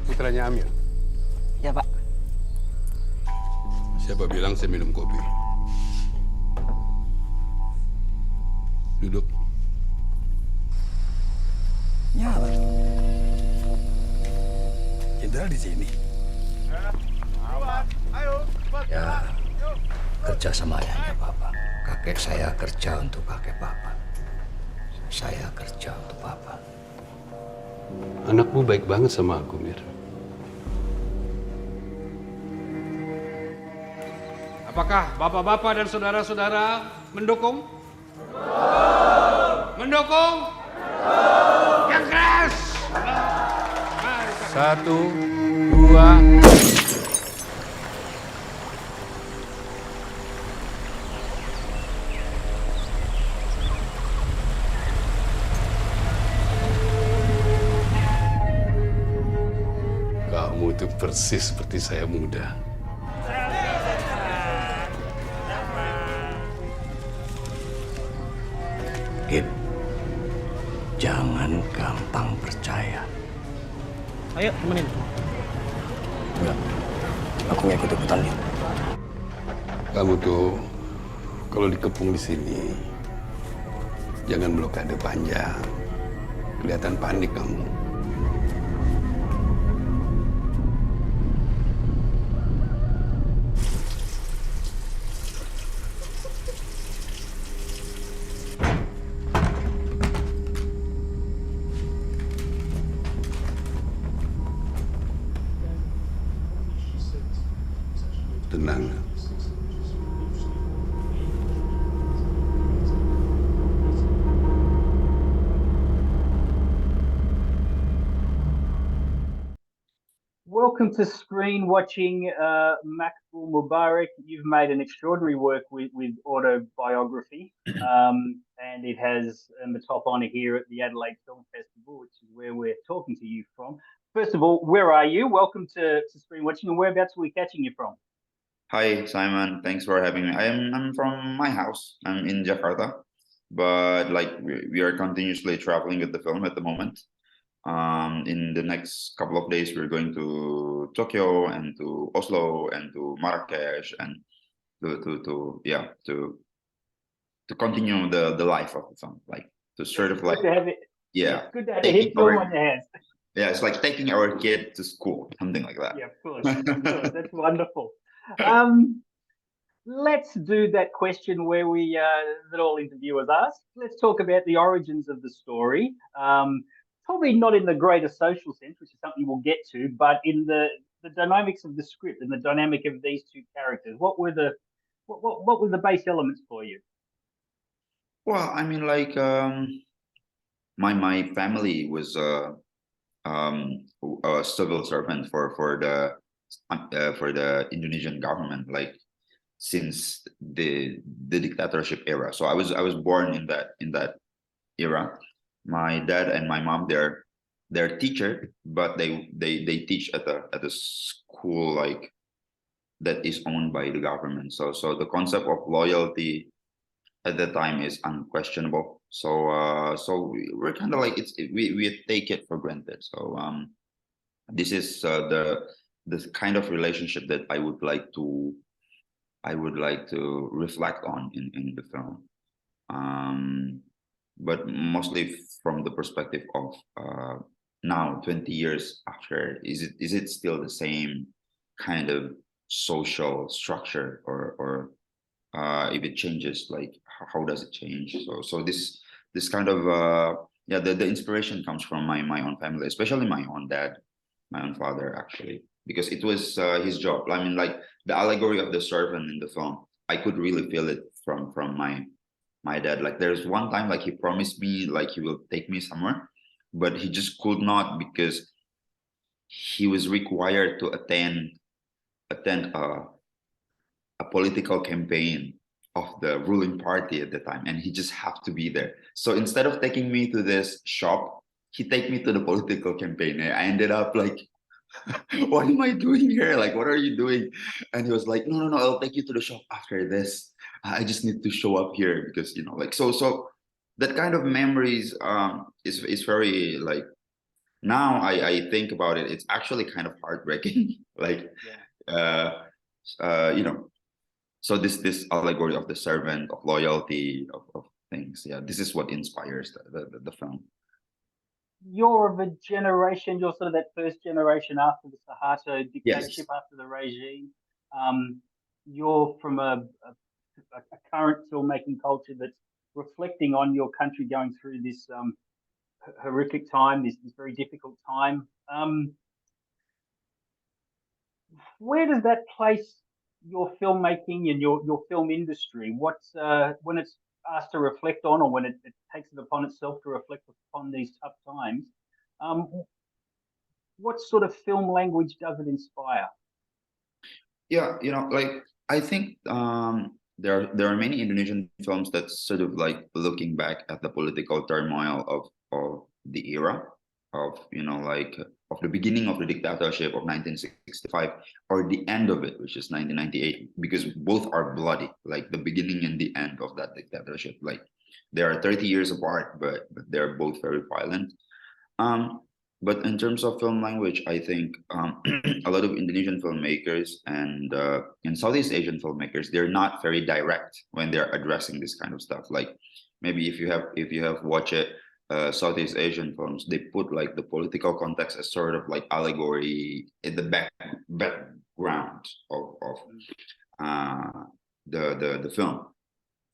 Putranya Amir. Ya, Pak. Siapa bilang saya minum kopi? Duduk. Nyala. Jenderal di sini. Ya, kerja sama ayahnya Papa. Kakek saya kerja untuk kakek Papa. Saya kerja untuk Papa. Anakmu baik banget sama aku, Mir. Apakah bapak-bapak dan saudara-saudara mendukung? Mendukung? Yang keras! Satu, dua. Kamu tuh persis seperti saya muda. Gip, jangan gampang percaya. Ayo, temenin. Enggak, aku nggak ikut-ikutan, Gip. Kamu tuh kalau dikepung di sini, jangan blokade panjang. Kelihatan panik kamu. Tenang. Welcome to screen watching MAKBUL MUBARAK. You've made an extraordinary work with autobiography, and it has the top honour here at the Adelaide Film Festival, which is where we're talking to you from. First of all, where are you? Welcome to screen watching, and whereabouts are we catching you from? Hi, Simon. Thanks for having me. I'm from my house. I'm in Jakarta, but like we are continuously traveling with the film at the moment. In the next couple of days, we're going to Tokyo and to Oslo and to Marrakesh and to continue the life of the film, like to sort of like It's good to have a hit film on your hands. Yeah, it's like taking our kid to school, something like that. Yeah, of course. That's wonderful. Let's do that question where we that all interviewers ask. Let's talk about the origins of the story. Probably not in the greater social sense, which is something we'll get to, but in the dynamics of the script and the dynamic of these two characters. What were the base elements for you? Well, I mean, like my family was a civil servant for the Indonesian government, like since the dictatorship era. So I was born in that era. My dad and my mom, they're teacher, but they teach at a school like that is owned by the government. So the concept of loyalty at that time is unquestionable. So we're kind of like we take it for granted. So this is the kind of relationship that I would like to reflect on in the film, but mostly from the perspective of now 20 years after. Is it still the same kind of social structure, or if it changes, like how does it change? So this kind of the inspiration comes from my own family, especially my own dad, my own father, actually, because it was his job. I mean, like the allegory of the servant in the film, I could really feel it from my dad. Like there's one time, like he promised me like he will take me somewhere, but he just could not because he was required to attend a political campaign of the ruling party at the time, and he just have to be there. So instead of taking me to this shop, he take me to the political campaign. I ended up like, what am I doing here? Like, what are you doing? And he was like, no, I'll take you to the shop after this. I just need to show up here because, you know, like, so that kind of memories is very like, now I think about it, it's actually kind of heartbreaking. Like, you know, so this allegory of the servant, of loyalty, of things. Yeah, this is what inspires the film. You're of a generation, you're sort of that first generation after the Suharto dictatorship, Yes. after the regime. You're from a current filmmaking culture that's reflecting on your country going through this horrific time, this very difficult time. Where does that place your filmmaking and your film industry? What's when it's asked to reflect on, or when it takes it upon itself to reflect upon these tough times? Um, what sort of film language does it inspire? Yeah, you know, like I think there are many Indonesian films that sort of like looking back at the political turmoil of the era of, you know, like of the beginning of the dictatorship of 1965 or the end of it, which is 1998, because both are bloody, like the beginning and the end of that dictatorship. Like they are 30 years apart, but they're both very violent. Um, but in terms of film language, I think a lot of Indonesian filmmakers and Southeast Asian filmmakers, they're not very direct when they're addressing this kind of stuff. Like maybe if you have watched it, Southeast Asian films, they put like the political context as sort of like allegory in the background of the film.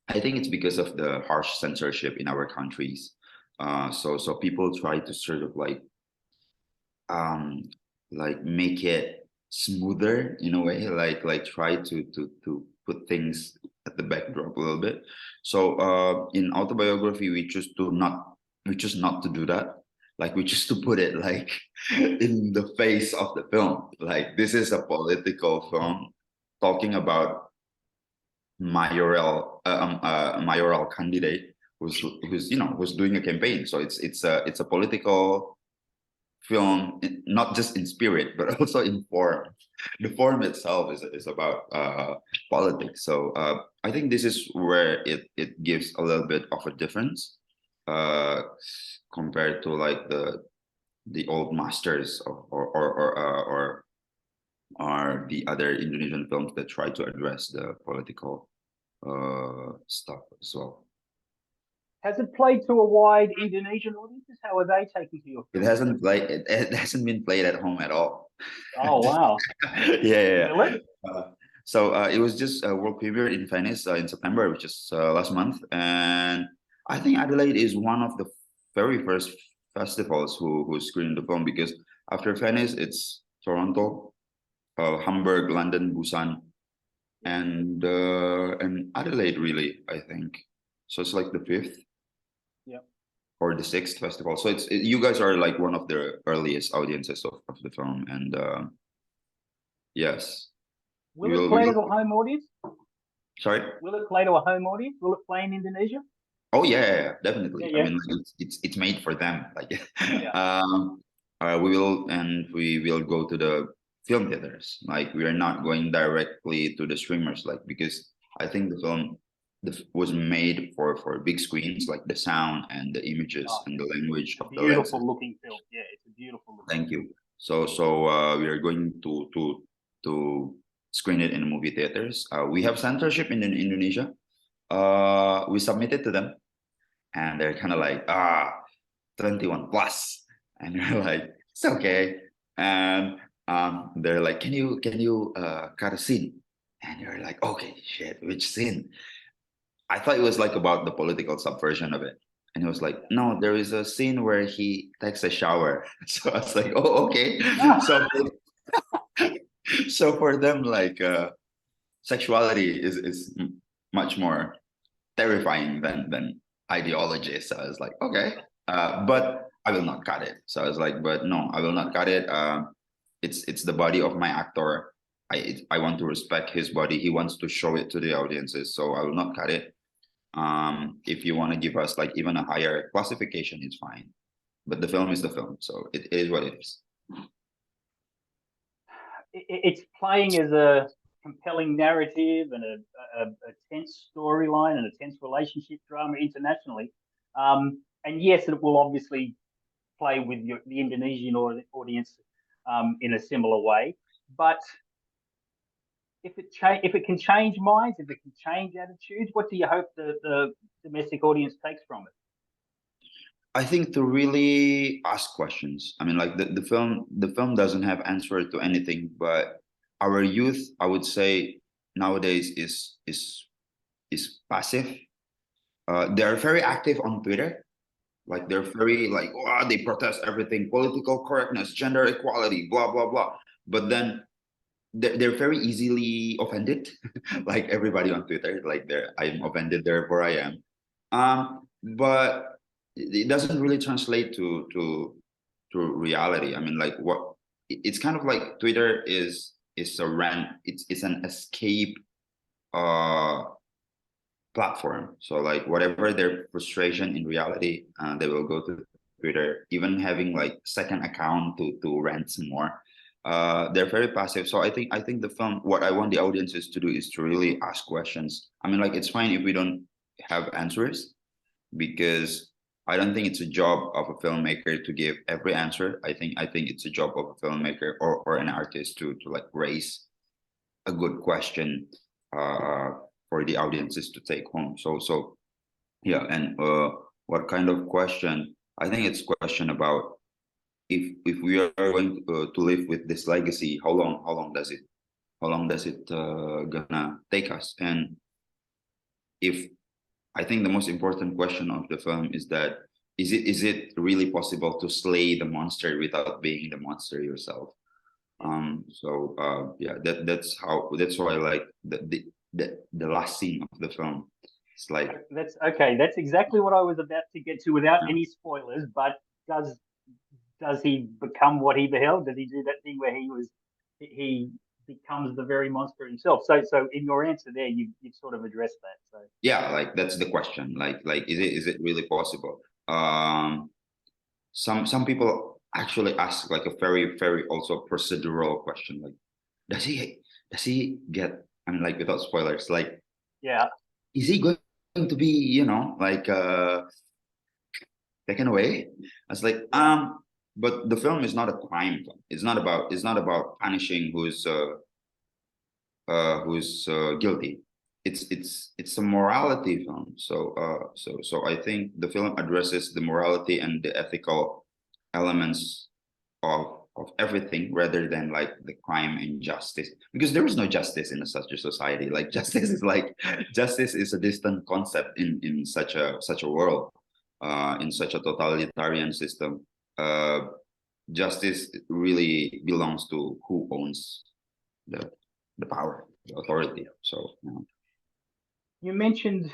I think it's because of the harsh censorship in our countries. So people try to sort of like make it smoother in a way, like try to put things at the backdrop a little bit. So in autobiography, we choose not to do that. Like we choose to put it like in the face of the film. Like this is a political film talking about mayoral candidate who's you know, who's doing a campaign. So it's a political film, not just in spirit but also in form. The form itself is about politics. So I think this is where it gives a little bit of a difference compared to like the old masters of, or the other Indonesian films that try to address the political stuff as well. Has it played to a wide Indonesian audiences? How are they taking to your film? It hasn't been played at home at all. Oh wow! Yeah. Really? So it was just a world premiere in Venice in September, which is last month, and I think Adelaide is one of the very first festivals who screened the film, because after Venice, it's Toronto, Hamburg, London, Busan, and Adelaide, really, I think. So it's like the fifth, or the sixth festival. So you guys are like one of the earliest audiences of the film, and yes. Will it play to a home audience? Sorry? Will it play to a home audience? Will it play in Indonesia? Oh yeah, definitely. Yeah. I mean, like, it's made for them. Like, Yeah. we will go to the film theaters. Like, we are not going directly to the streamers, like, because I think the film was made for big screens, like the sound and the images and the language of the lenses. Beautiful looking film. Yeah, it's a beautiful looking. Thank you. So we are going to screen it in the movie theaters. We have censorship in Indonesia. We submitted to them, and they're kind of like 21 plus, and we're like, it's okay. And they're like, can you cut a scene? And you're like, okay, shit, which scene? I thought it was like about the political subversion of it. And he was like, no, there is a scene where he takes a shower. So I was like, oh, okay. So for them, like sexuality is much more terrifying than ideology. So I was like, okay, but I will not cut it. So I was like, but no, I will not cut it. It's the body of my actor. I want to respect his body. He wants to show it to the audiences, so I will not cut it. If you want to give us like even a higher classification, it's fine. But the film is the film, so it is what it is. It's playing as a compelling narrative and a tense storyline and a tense relationship drama internationally. And yes, it will obviously play with the Indonesian audience in a similar way. But if it can change minds, if it can change attitudes, what do you hope the domestic audience takes from it? I think to really ask questions. I mean, like the film doesn't have answer to anything, but our youth, I would say, nowadays is passive. They are very active on Twitter. Like they're very like, oh, they protest everything, political correctness, gender equality, blah blah blah. But then they're very easily offended, like everybody on Twitter. Like I'm offended, therefore I am. But it doesn't really translate to reality. I mean, like it's kind of like Twitter is a rant. It's an escape platform. So like whatever their frustration in reality, they will go to Twitter, even having like second account to rant some more. They're very passive. So I think the film, what I want the audiences to do is to really ask questions. I mean, like it's fine if we don't have answers, because I don't think it's a job of a filmmaker to give every answer. I think it's a job of a filmmaker or an artist to like raise a good question for the audiences to take home. So yeah. And what kind of question? I think it's a question about if we are going to live with this legacy, how long does it gonna take us? And if I think the most important question of the film is that is it really possible to slay the monster without being the monster yourself? Yeah, that's why I like the last scene of the film. It's like that's okay. That's exactly what I was about to get to without Yeah. any spoilers. But does he become what he beheld? Does he do that thing where he becomes the very monster himself? So in your answer there, you've sort of addressed that. So yeah, like that's the question. Like is it really possible? Some people actually ask like a very also procedural question, like does he get, I mean, like without spoilers, like yeah, is he going to be, like taken away? I was like, but the film is not a crime film. It's not about punishing who's guilty. It's a morality film. So I think the film addresses the morality and the ethical elements of everything rather than like the crime and justice, because there is no justice in such a society. Like justice is a distant concept in such a world, in such a totalitarian system. Justice really belongs to who owns the power, the authority. So you mentioned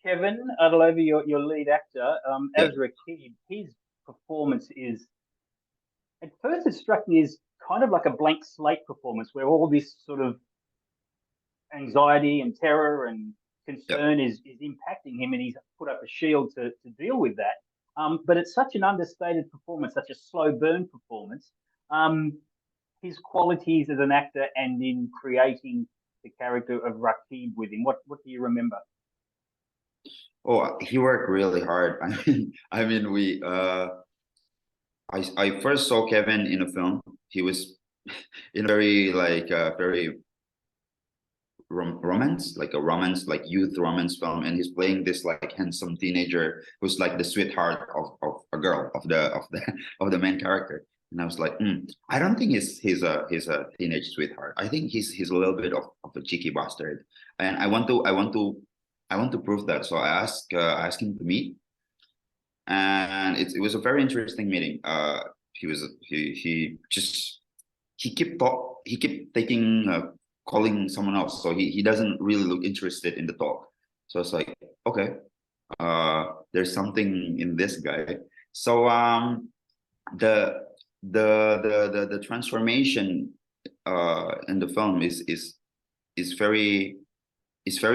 Kevin Ardilova, your lead actor, Yeah. as Rakib. His performance is, at first it struck me as kind of like a blank slate performance where all this sort of anxiety and terror and concern is impacting him, and he's put up a shield to deal with that. But it's such an understated performance, such a slow burn performance. His qualities as an actor and in creating the character of Rakib with him, what do you remember? Oh, he worked really hard. I mean, I first saw Kevin in a film. He was in a very romance, like youth romance film, and he's playing this like handsome teenager who's like the sweetheart of a girl of the main character. And I was like, I don't think he's a teenage sweetheart. I think he's a little bit of a cheeky bastard, and I want to prove that. So I asked him to meet, and it was a very interesting meeting. He kept taking calling someone else, so he doesn't really look interested in the talk. So it's like, okay, there's something in this guy. So the transformation in the film is very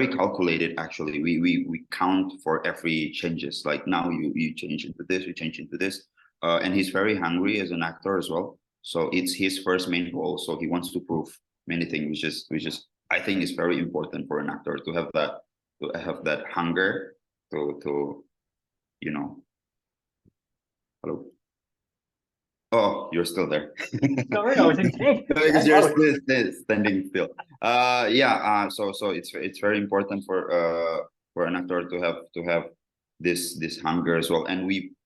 calculated. Actually, we count for every changes. Like now you change into this, you change into this, and he's very hungry as an actor as well. So it's his first main role, so he wants to prove many things, which is I think it's very important for an actor to have that hunger to you know. Hello. Oh, you're still there. Sorry, I was intent. Because you're still standing still. Yeah. So it's very important for an actor to have this hunger as well. And we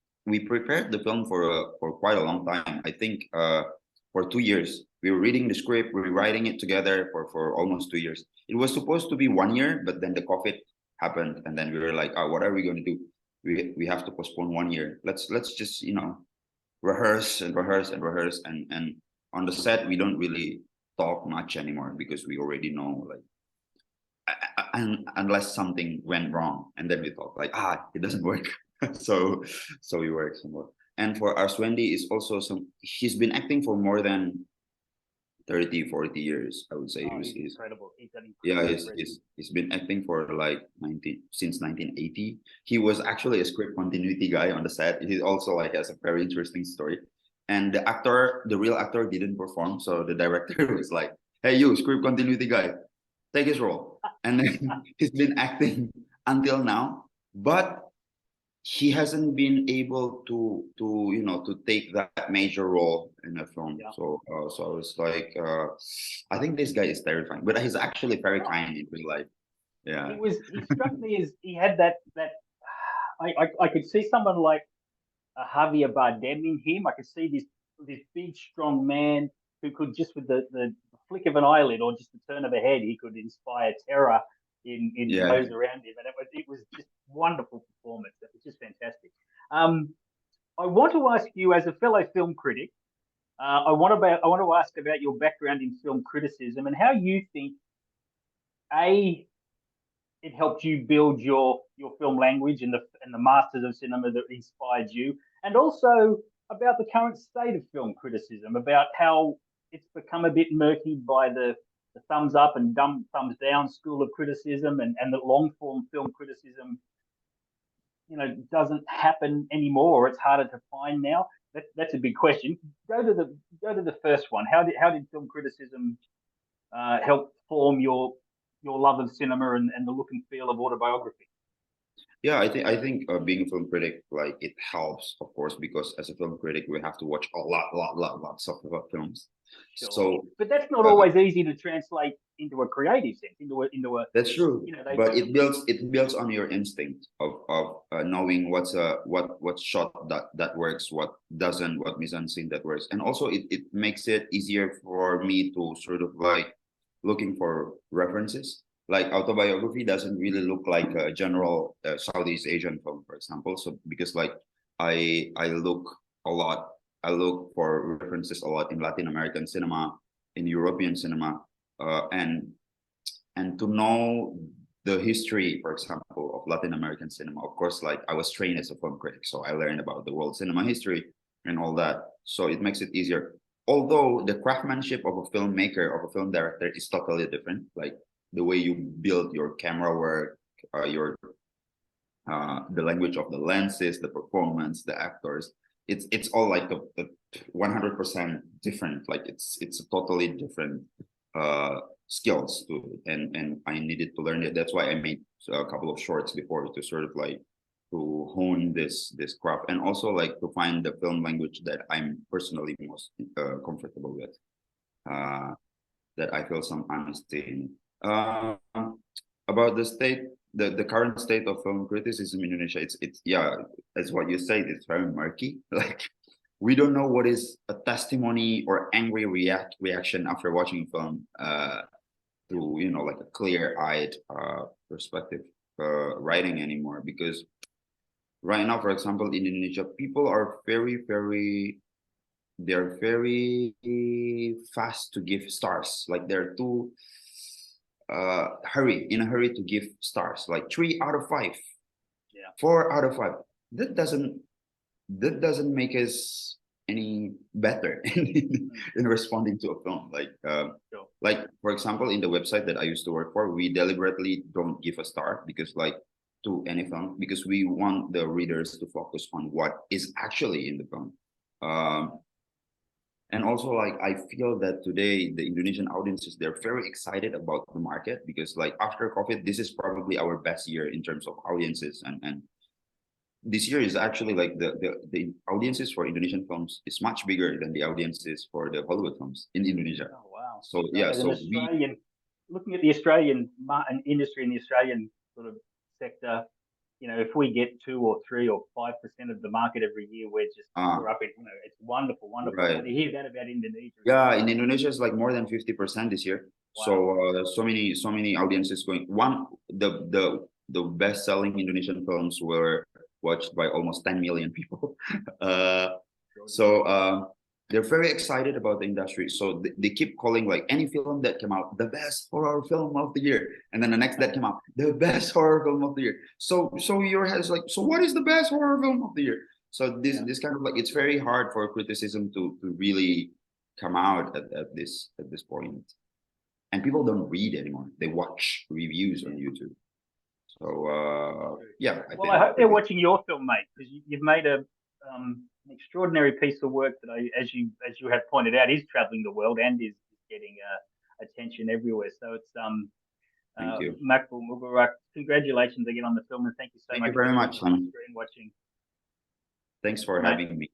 prepared the film for quite a long time. I think for 2 years. We were reading the script, we were writing it together for almost 2 years. It was supposed to be 1 year, but then the COVID happened, and then we were like, oh, what are we going to do? We have to postpone 1 year. Let's just rehearse and rehearse and rehearse, and on the set we don't really talk much anymore because we already know, like, and unless something went wrong, and then we thought like, it doesn't work. so we work some more. And for Arswendi is also he's been acting for more than 30-40 years, I would say. He's incredible. He's been acting for like since 1980. He was actually a script continuity guy on the set. He also like has a very interesting story. And the real actor didn't perform, so the director was like, hey, you script continuity guy, take his role. And then he's been acting until now, but he hasn't been able to take that major role in a film. Yeah. So I was like, I think this guy is terrifying, but he's actually very kind in real life. Yeah. He struck me as he had that I could see someone like Javier Bardem in him. I could see this big strong man who could just with the flick of an eyelid or just the turn of a head, he could inspire terror in those around him, and it was just wonderful performance. It was just fantastic. I want to ask you, as a fellow film critic, I want to ask about your background in film criticism and how you think it helped you build your film language and the masters of cinema that inspired you, and also about the current state of film criticism, about how it's become a bit murky by the thumbs up and thumbs down school of criticism, and the long form film criticism, doesn't happen anymore, or it's harder to find now. That's a big question. Go to the first one. How did film criticism help form your love of cinema and the look and feel of autobiography? Yeah, I think being a film critic, like, it helps, of course, because as a film critic we have to watch a lots of films. Sure. So, but that's not always easy to translate into a creative sense, into a. That's true. But it builds on your instinct of knowing what's shot that works, what doesn't, what mise-en-scene that works, and also it makes it easier for me to sort of like looking for references. Like, Autobiography doesn't really look like a general Southeast Asian film, for example. So because like I look for references a lot in Latin American cinema, in European cinema, and to know the history, for example, of Latin American cinema. Of course, like, I was trained as a film critic, so I learned about the world cinema history and all that. So it makes it easier. Although the craftsmanship of a filmmaker, of a film director, is totally different. Like, the way you build your camera work, the language of the lenses, the performance, the actors, it's all like a 100% different. Like, it's a totally different skills to it, and I needed to learn it. That's why I made a couple of shorts before, to sort of like to hone this craft, and also like to find the film language that I'm personally most comfortable with, that I feel some honesty in. About the current state of film criticism in Indonesia, it's as what you said, it's very murky. Like, we don't know what is a testimony or angry reaction after watching a film, to like a clear-eyed perspective writing anymore. Because right now, for example, in Indonesia, people are they're very fast to give stars. Like, they're too in a hurry to give stars, like 3 out of 5, 4 out of 5. That doesn't make us any better in responding to a film. Like, like, for example, in the website that I used to work for, we deliberately don't give a star, because like, to any film, because we want the readers to focus on what is actually in the film. And also, like, I feel that today the Indonesian audiences, they're very excited about the market, because like after COVID, this is probably our best year in terms of audiences, and this year is actually like the audiences for Indonesian films is much bigger than the audiences for the Hollywood films in Indonesia. Oh wow! So yeah, As so an Australian, looking at the Australian industry and the Australian sort of sector, you know, if we get 2 or 3 or 5% of the market every year, we're up in, you know, it's wonderful, wonderful. right. And to hear that about Indonesia. Yeah, in Indonesia it's like more than 50% this year. Wow. So so many audiences going. The best selling Indonesian films were watched by almost 10 million people. So they're very excited about the industry. So they keep calling like any film that came out the best horror film of the year, and then the next that came out the best horror film of the year. So your head is like, so what is the best horror film of the year? So this kind of like, it's very hard for criticism to really come out at this point. And people don't read anymore. They watch reviews on YouTube. So yeah. I hope they're watching your film, mate, because you've made an extraordinary piece of work that, as you have pointed out, is traveling the world and is getting attention everywhere. So it's Thank you. MAKBUL, MUBARAK, congratulations again on the film, and thank you so much. Thank you very much, for screen watching. Thanks for having me.